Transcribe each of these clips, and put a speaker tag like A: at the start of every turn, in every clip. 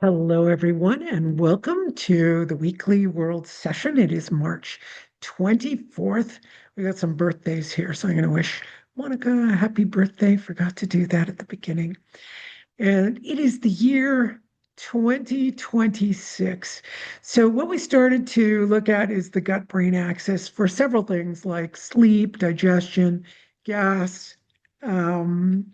A: Hello, everyone, and welcome to the weekly world session. It is March 24th. We got some birthdays here, so I'm going to wish Monica a happy birthday. Forgot to do that at the beginning. And it is the year 2026. So, what we started to look at is the gut brain axis for several things like sleep, digestion, gas. Um,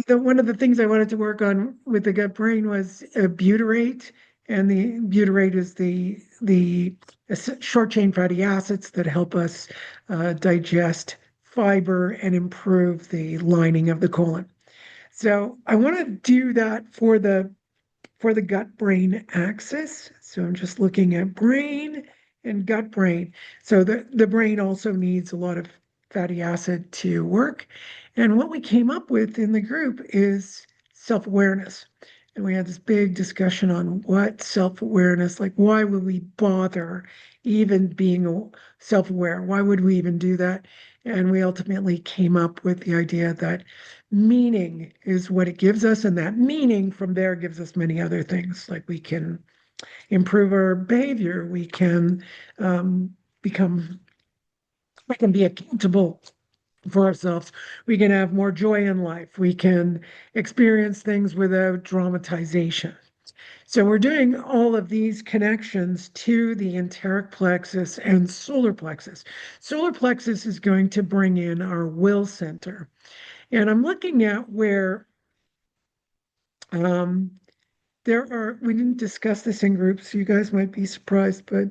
A: one of the things I wanted to work on with the gut brain was butyrate, and the butyrate is the short chain fatty acids that help us digest fiber and improve the lining of the colon. So I want to do that for the gut brain axis. So I'm just looking at brain and gut brain. So the brain also needs a lot of fatty acid to work. And what we came up with in the group is self-awareness. And we had this big discussion on what self-awareness, like why would we bother even being self-aware? Why would we even do that? And we ultimately came up with the idea that meaning is what it gives us, and that meaning from there gives us many other things. Like we can improve our behavior, we can become, we can be accountable for ourselves, we can have more joy in life, we can experience things without dramatization. So we're doing all of these connections to the enteric plexus and solar plexus. Solar plexus is going to bring in our will center. And I'm looking at where um, we didn't discuss this in groups, so you guys might be surprised, but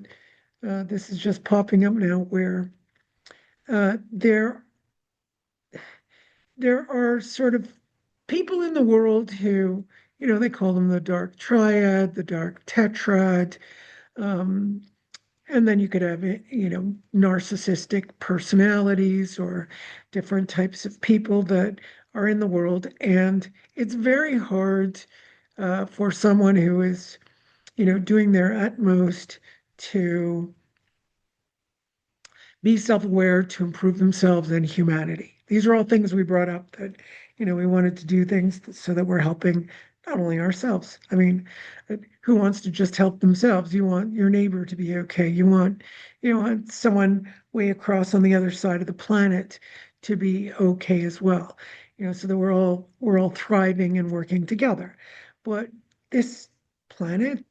A: this is just popping up now where uh, there, there are sort of people in the world who, they call them the dark triad, the dark tetrad, um, and then you could have, narcissistic personalities or different types of people that are in the world. And it's very hard for someone who is, doing their utmost to be self-aware, to improve themselves and humanity. These are all things we brought up that, we wanted to do things so that we're helping not only ourselves. I mean, who wants to just help themselves? You want your neighbor to be okay. You want someone way across on the other side of the planet to be okay as well. So that we're all thriving and working together. But this planet,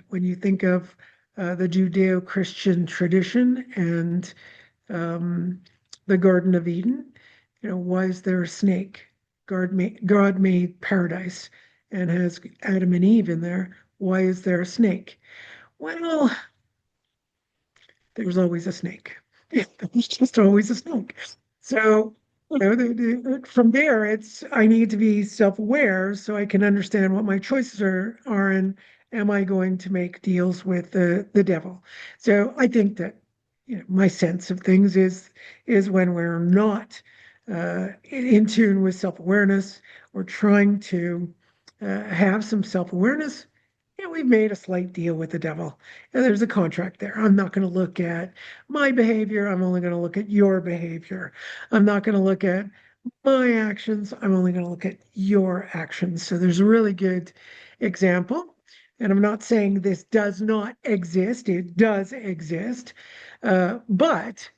A: when you think of the Judeo-Christian tradition and um, the Garden of Eden. Why is there a snake? God made paradise and has Adam and Eve in there. Why is there a snake? Well, there's always a snake. Yeah, there's just always a snake. So, from there, it's I need to be self-aware so I can understand what my choices are and am I going to make deals with the devil? So I think that my sense of things is when we're not in tune with self-awareness or trying to have some self-awareness, we've made a slight deal with the devil. And there's a contract there. I'm not going to look at my behavior. I'm only going to look at your behavior. I'm not going to look at my actions. I'm only going to look at your actions. So there's a really good example. And I'm not saying this does not exist. It does exist. But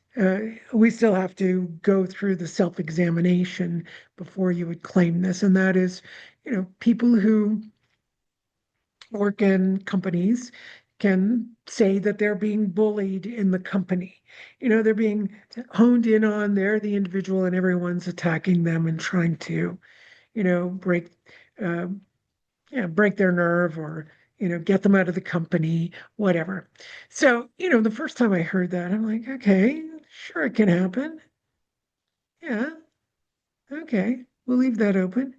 A: we still have to go through the self-examination before you would claim this. And that is, people who work in companies can say that they're being bullied in the company. They're being honed in on, they're the individual and everyone's attacking them and trying to, break, uh, break their nerve or, get them out of the company, whatever. So, the first time I heard that, I'm like, okay, sure, it can happen. Yeah, okay, we'll leave that open.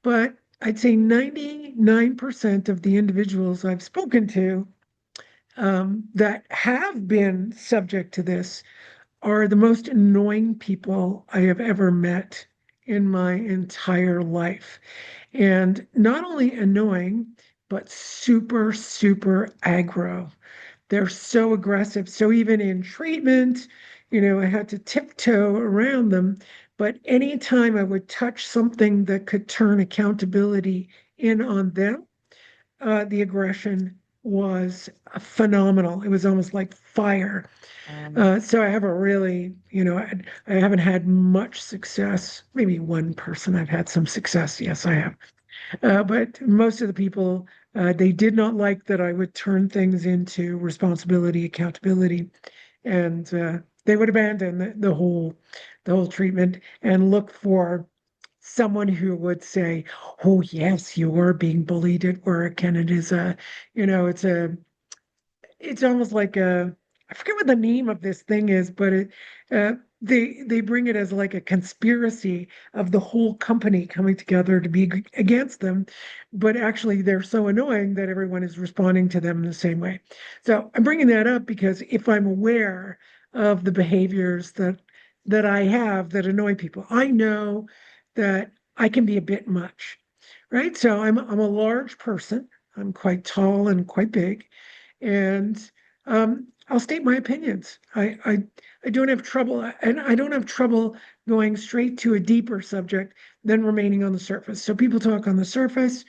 A: But I'd say 99% of the individuals I've spoken to that have been subject to this are the most annoying people I have ever met in my entire life. And not only annoying, but super, super aggro. They're so aggressive. So even in treatment, I had to tiptoe around them But anytime I would touch something that could turn accountability in on them, the aggression was phenomenal. It was almost like fire. So I have a really, I haven't had much success. Maybe one person I've had some success. Yes, I have. But most of the people, they did not like that I would turn things into responsibility, accountability, and they would abandon the whole treatment and look for someone who would say, "Oh yes, you are being bullied at work," and it is a, it's it's almost like a, I forget what the name of this thing is, but they bring it as like a conspiracy of the whole company coming together to be against them, but actually they're so annoying that everyone is responding to them in the same way. So I'm bringing that up because if I'm aware of the behaviors that I have that annoy people, I know that I can be a bit much, right? So I'm a large person. I'm quite tall and quite big, and I'll state my opinions. I don't have trouble, and I don't have trouble going straight to a deeper subject than remaining on the surface. So people talk on the surface.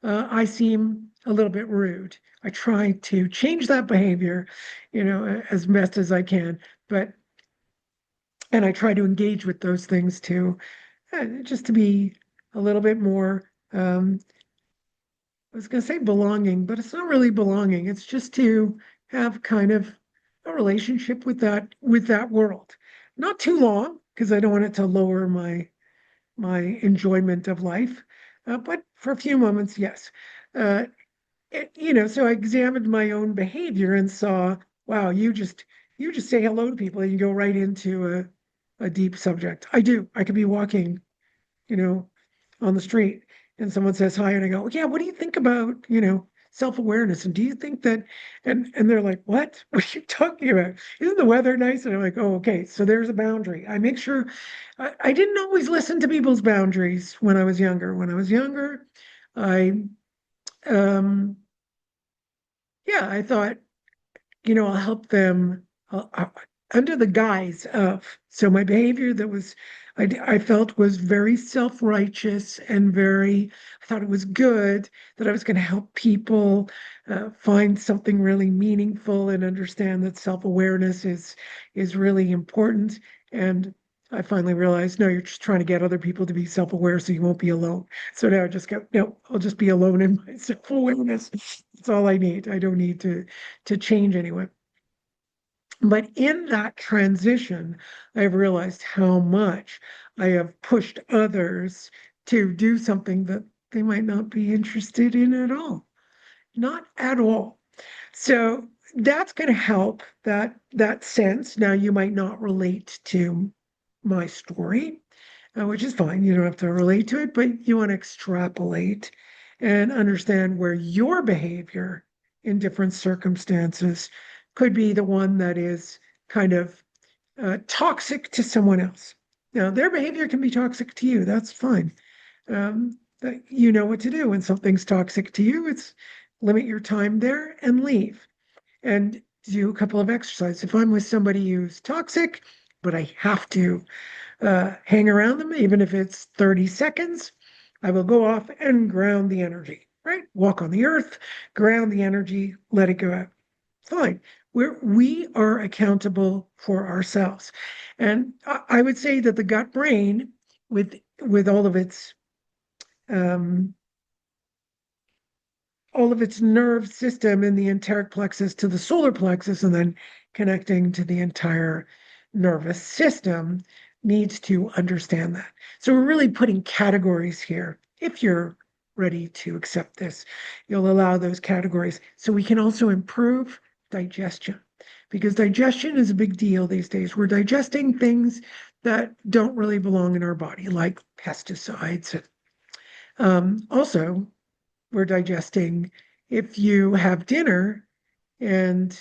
A: I seem a little bit rude. I try to change that behavior, as best as I can, but and I try to engage with those things too, just to be a little bit more. I was going to say belonging, but it's not really belonging. It's just to have kind of a relationship with that world. Not too long, because I don't want it to lower my enjoyment of life. But for a few moments, yes. Uh, so I examined my own behavior and saw, wow, you just say hello to people and you go right into a deep subject. I do. I could be walking, you know, on the street and someone says hi and I go, yeah, what do you think about, self-awareness? And do you think that, and they're like, what? What are you talking about? Isn't the weather nice? And I'm like, oh, okay. So there's a boundary. I make sure I didn't always listen to people's boundaries when I was younger. When I was younger, I, um, yeah, I thought, I'll help them under the guise of, so my behavior that was, I felt was very self-righteous and I thought it was good that I was going to help people find something really meaningful and understand that self-awareness is really important. And I finally realized, no, you're just trying to get other people to be self-aware so you won't be alone. So now I just go, no, I'll just be alone in my self-awareness. That's all I need. I don't need to change anyone. But in that transition, I've realized how much I have pushed others to do something that they might not be interested in at all. Not at all. So that's going to help that sense. Now you might not relate to my story, which is fine. You don't have to relate to it, but you want to extrapolate and understand where your behavior in different circumstances could be the one that is kind of toxic to someone else. Now, their behavior can be toxic to you. That's fine. You know what to do when something's toxic to you. It's limit your time there and leave and do a couple of exercises. If I'm with somebody who's toxic, but I have to hang around them, even if it's 30 seconds, I will go off and ground the energy, right? Walk on the earth, ground the energy, let it go out. Fine. We are accountable for ourselves. And I would say that the gut brain, with um, all of its nerve system in the enteric plexus to the solar plexus and then connecting to the entire nervous system, needs to understand that. So we're really putting categories here. If you're ready to accept this, you'll allow those categories so we can also improve digestion, because digestion is a big deal these days. We're digesting things that don't really belong in our body, like pesticides. Also, we're digesting if you have dinner and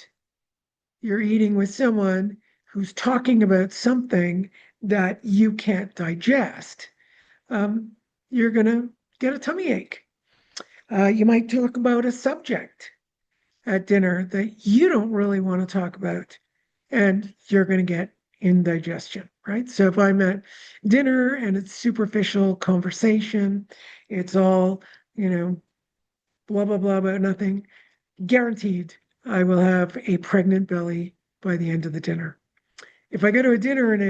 A: you're eating with someone who's talking about something that you can't digest, um, you're going to get a tummy ache. You might talk about a subject at dinner that you don't really want to talk about, and you're going to get indigestion. right? So if I'm at dinner and it's superficial conversation, it's all, you know, blah, blah, blah about nothing, guaranteed I will have a pregnant belly by the end of the dinner. If I go to a dinner and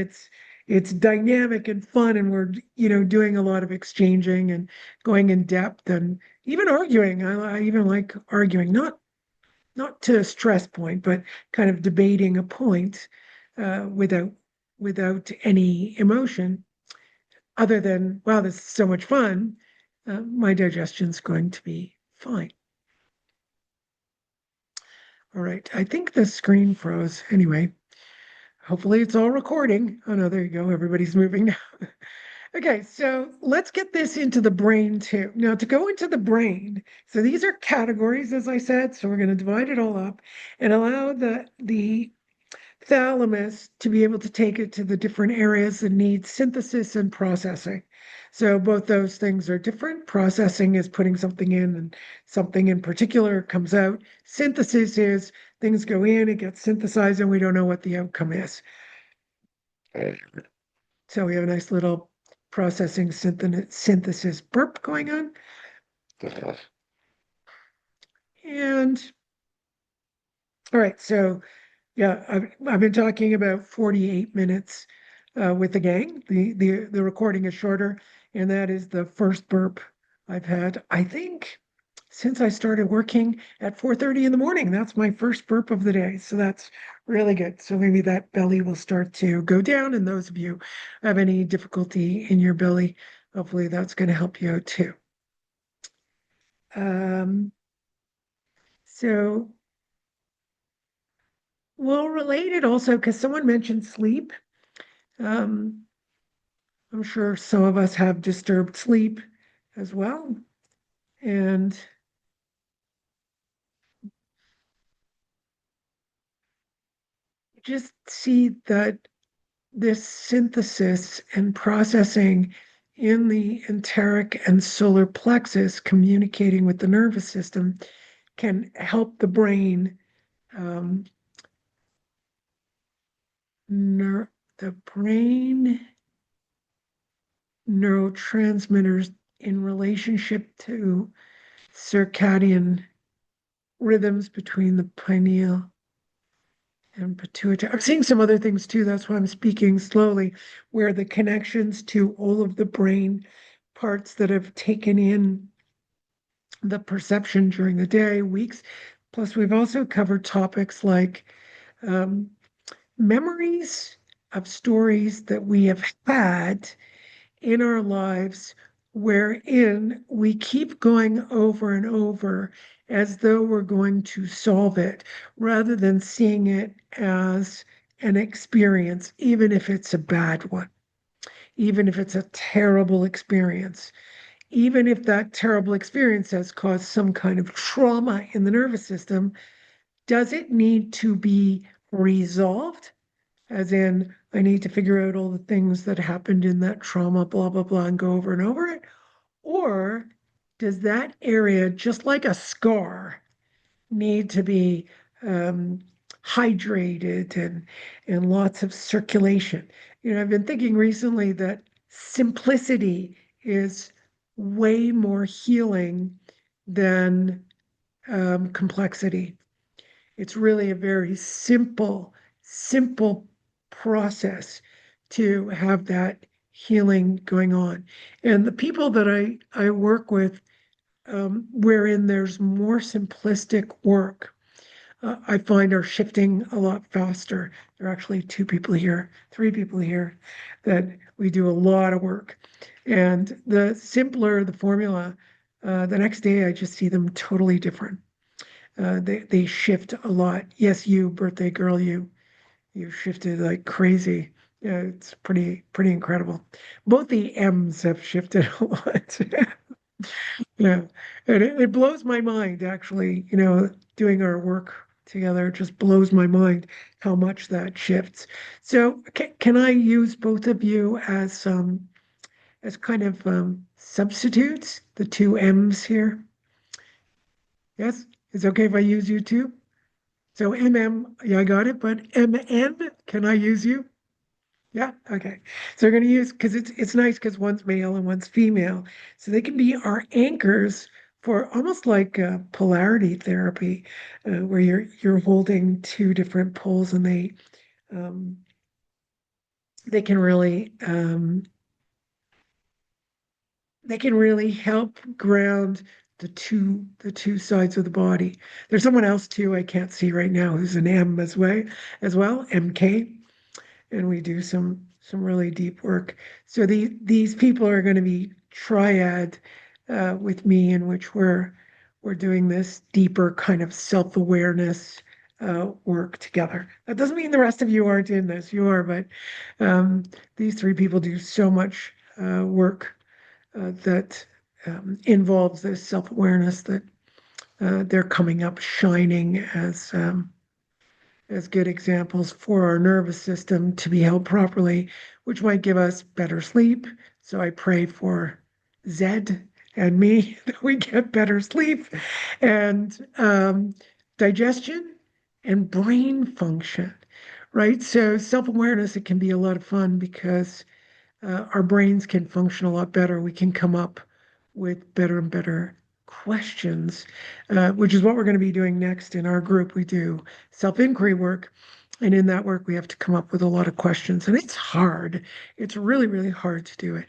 A: it's dynamic and fun and we're, doing a lot of exchanging and going in depth and even arguing. I even like arguing, not to a stress point, but kind of debating a point without any emotion other than, wow, this is so much fun. My digestion's going to be fine. All right. I think the screen froze. Anyway, hopefully it's all recording. Oh no, there you go. Everybody's moving now. Okay, so let's get this into the brain too. Now, to go into the brain, so these are categories, as I said. So we're going to divide it all up and allow the thalamus to be able to take it to the different areas that need synthesis and processing. So both those things are different. Processing is putting something in and something in particular comes out. Synthesis is things go in, it gets synthesized, and we don't know what the outcome is. So we have a nice little processing synthesis burp going on. And all right, so yeah, I've been talking about 48 minutes with the gang. The recording is shorter, and that is the first burp I've had, I think, since I started working at 4:30 in the morning. That's my first burp of the day. So that's really good. So maybe that belly will start to go down. And those of you who have any difficulty in your belly, hopefully that's going to help you out too. Um, so we'll relate it also because someone mentioned sleep. Um, I'm sure some of us have disturbed sleep as well. And just see that this synthesis and processing in the enteric and solar plexus communicating with the nervous system can help the brain um, the brain neurotransmitters in relationship to circadian rhythms between the pineal and pituitary. I'm seeing some other things too. That's why I'm speaking slowly, where the connections to all of the brain parts that have taken in the perception during the day, weeks. Plus, we've also covered topics like um, memories of stories that we have had in our lives, wherein we keep going over and over as though we're going to solve it rather than seeing it as an experience, even if it's a bad one, even if it's a terrible experience, even if that terrible experience has caused some kind of trauma in the nervous system. Does it need to be resolved? As in, I need to figure out all the things that happened in that trauma, blah, blah, blah, and go over and over it? Or does that area, just like a scar, need to be um, hydrated and lots of circulation? I've been thinking recently that simplicity is way more healing than complexity. It's really a very simple process to have that healing going on. And the people that I work with, wherein there's more simplistic work, I find are shifting a lot faster. There are actually two people here, three people here that we do a lot of work. And the simpler the formula, the next day I just see them totally different. They shift a lot. Yes, you, birthday girl, you shifted like crazy. Yeah, it's pretty incredible. Both the M's have shifted a lot. Yeah, and it blows my mind actually. Doing our work together it just blows my mind how much that shifts. So can I use both of you as kind of substitutes? The two M's here. Yes, it's okay if I use you too. So MM, yeah, I got it. But MN, can I use you? Yeah, okay. So we're going to use, because it's nice because one's male and one's female. So they can be our anchors for almost like polarity therapy, where you're holding two different poles and um, they can really they can really help ground the two sides of the body. There's someone else too I can't see right now who's an M as well, MK, and we do some really deep work. So these people are going to be triad with me, in which we're doing this deeper kind of self-awareness work together. That doesn't mean the rest of you aren't in this. You are, but um, these three people do so much work that involves this self-awareness that they're coming up shining as good examples for our nervous system to be held properly, which might give us better sleep. So I pray for Zed and me that we get better sleep and digestion and brain function, right? So self-awareness, it can be a lot of fun because our brains can function a lot better. We can come up with better and better questions, which is what we're going to be doing next in our group. We do self-inquiry work, and in that work, we have to come up with a lot of questions, and it's hard. It's really, really hard to do it.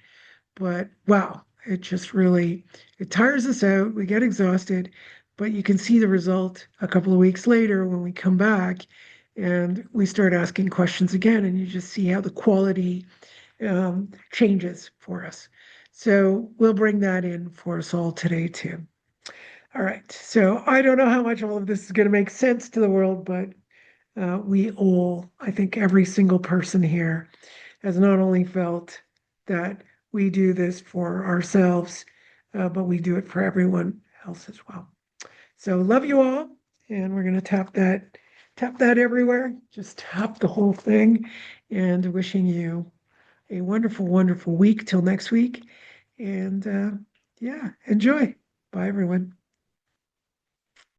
A: But wow, it just really it tires us out. We get exhausted, but you can see the result a couple of weeks later when we come back and we start asking questions again, and you just see how the quality changes for us. So we'll bring that in for us all today too. All right. So I don't know how much all of this is going to make sense to the world, but we all, I think every single person here has not only felt that we do this for ourselves, but we do it for everyone else as well. So love you all, and we're going to tap that everywhere. Just tap the whole thing, and wishing you a wonderful, wonderful week till next week. And yeah, enjoy. Bye, everyone.